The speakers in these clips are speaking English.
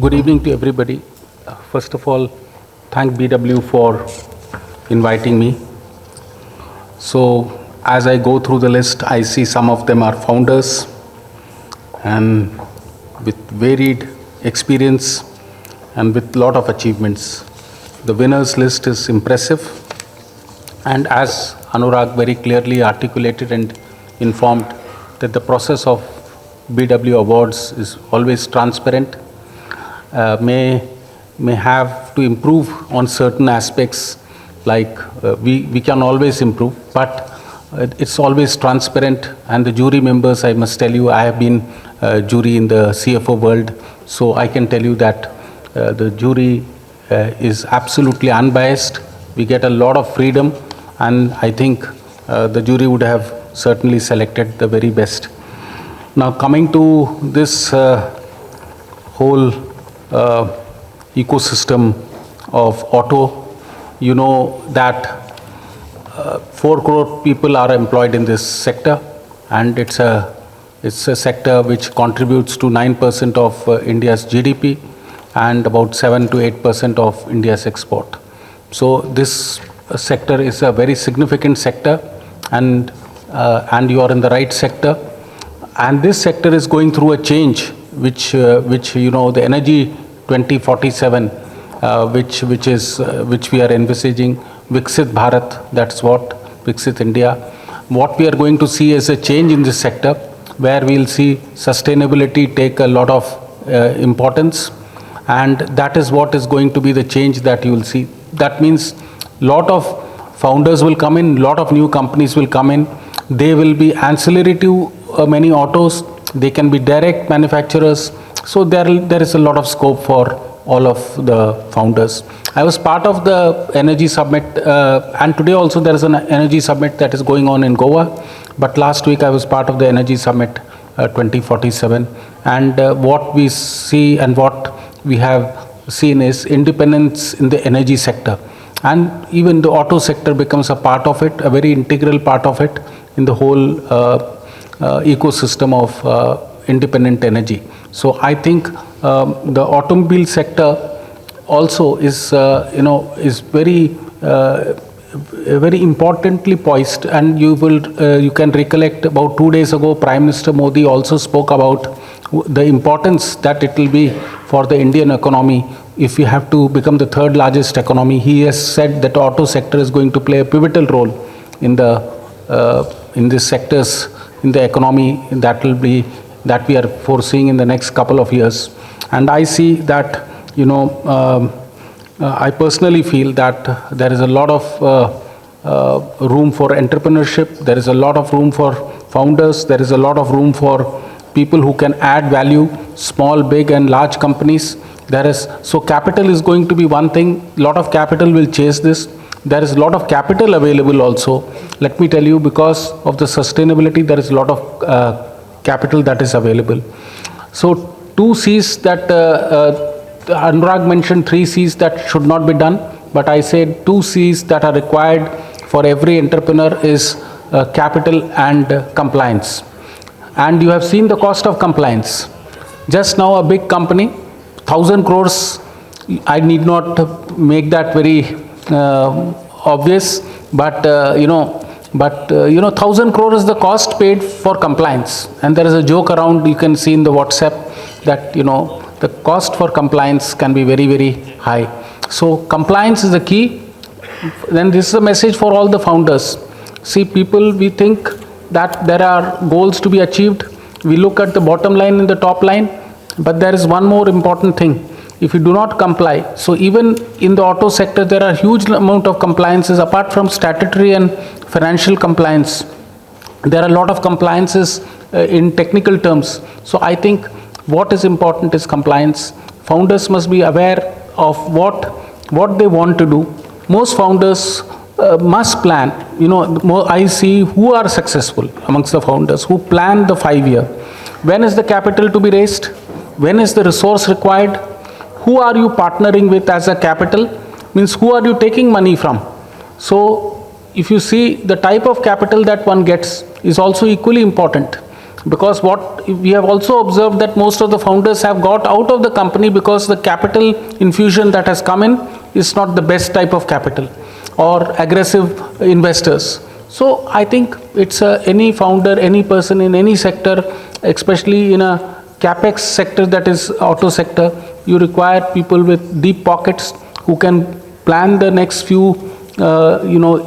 Good evening to everybody. First of all, thank BW for inviting me. So, as I go through the list, I see some of them are founders and with varied experience and with lot of achievements. The winners list is impressive, and as Anurag very clearly articulated and informed that the process of BW awards is always transparent, may have to improve on certain aspects, like we can always improve, but it's always transparent. And the jury members, I must tell you, I have been jury in the CFO world, so I can tell you that the jury is absolutely unbiased. We get a lot of freedom, and I think the jury would have certainly selected the very best. Now, coming to this whole ecosystem of auto, you know that 4 crore people are employed in this sector, and it's a sector which contributes to 9% of India's GDP and about 7 to 8% of India's export. So this sector is a very significant sector, and you are in the right sector. And this sector is going through a change, which you know, the Energy 2047, which we are envisaging, Viksit Bharat, that's what, Viksit India. What we are going to see is a change in this sector, where we'll see sustainability take a lot of importance, and that is what is going to be the change that you will see. That means lot of founders will come in, lot of new companies will come in. They will be ancillary to many autos. They can be direct manufacturers. So there is a lot of scope for all of the founders. I was part of the Energy Summit, and today also there is an Energy Summit that is going on in Goa. But last week I was part of the Energy Summit 2047. And what we see and what we have seen is independence in the energy sector. And even the auto sector becomes a part of it, a very integral part of it in the whole ecosystem of independent energy. So I think the automobile sector also is, is very importantly poised. And you can recollect about 2 days ago, Prime Minister Modi also spoke about the importance that it will be for the Indian economy if we have to become the 3rd largest economy. He has said that auto sector is going to play a pivotal role in these sectors in the economy that we are foreseeing in the next couple of years. And I see that, I personally feel that there is a lot of room for entrepreneurship. There is a lot of room for founders. There is a lot of room for people who can add value, small, big and large companies. So capital is going to be one thing. A lot of capital will chase this. There is a lot of capital available also. Let me tell you, because of the sustainability, there is a lot of capital that is available. So 2 C's that Anurag mentioned, 3 C's that should not be done, but I said 2 C's that are required for every entrepreneur is capital and compliance. And you have seen the cost of compliance. Just now a big company, 1,000 crores, I need not make that very obvious, but 1,000 crores is the cost paid for compliance. And there is a joke around, you can see in the WhatsApp, that the cost for compliance can be very, very high. So compliance is the key. Then this is a message for all the founders. See, people, we think that there are goals to be achieved. We look at the bottom line and the top line, but there is one more important thing. If you do not comply, so even in the auto sector, there are huge amount of compliances apart from statutory and financial compliance. There are a lot of compliances in technical terms. So I think what is important is compliance. Founders must be aware of what they want to do. Most founders must plan. I see who are successful amongst the founders, who plan the 5-year. When is the capital to be raised? When is the resource required? Who are you partnering with as a capital? Means who are you taking money from? So if you see, the type of capital that one gets is also equally important. Because what we have also observed, that most of the founders have got out of the company because the capital infusion that has come in is not the best type of capital, or aggressive investors. So I think it's any founder, any person in any sector, especially in a capex sector, that is auto sector, you require people with deep pockets who can plan the next few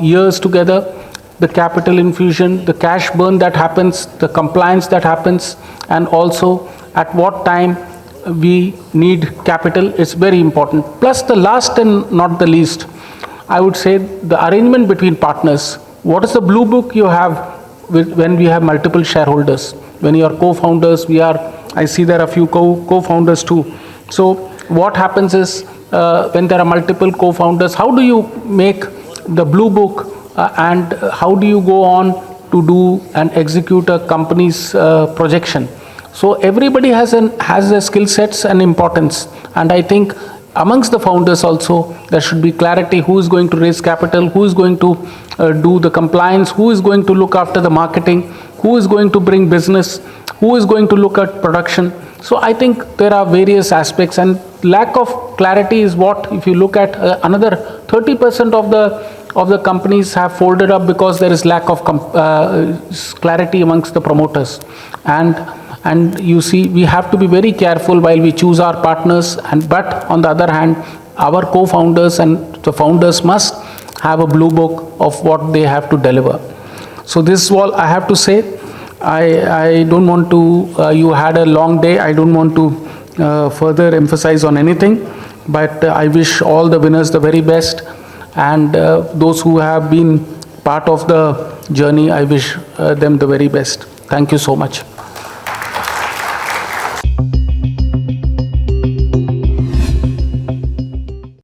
years together, the capital infusion, the cash burn that happens, the compliance that happens, and also at what time we need capital is very important. Plus the last and not the least, I would say the arrangement between partners. What is the blue book you have when we have multiple shareholders? When you are co-founders, I see there are a few co-founders too. So what happens is, when there are multiple co-founders, how do you make the blue book and how do you go on to do and execute a company's projection? So everybody has the skill sets and importance, and I think amongst the founders also there should be clarity: who is going to raise capital, who is going to do the compliance, who is going to look after the marketing, who is going to bring business, who is going to look at production. So I think there are various aspects, and lack of clarity is what, if you look at another 30% of the companies have folded up because there is lack of clarity amongst the promoters. And you see, we have to be very careful while we choose our partners, but on the other hand, our co-founders and the founders must have a blue book of what they have to deliver. So this is all I have to say. I don't want to, you had a long day, I don't want to further emphasize on anything, but I wish all the winners the very best, and those who have been part of the journey, I wish them the very best. Thank you so much.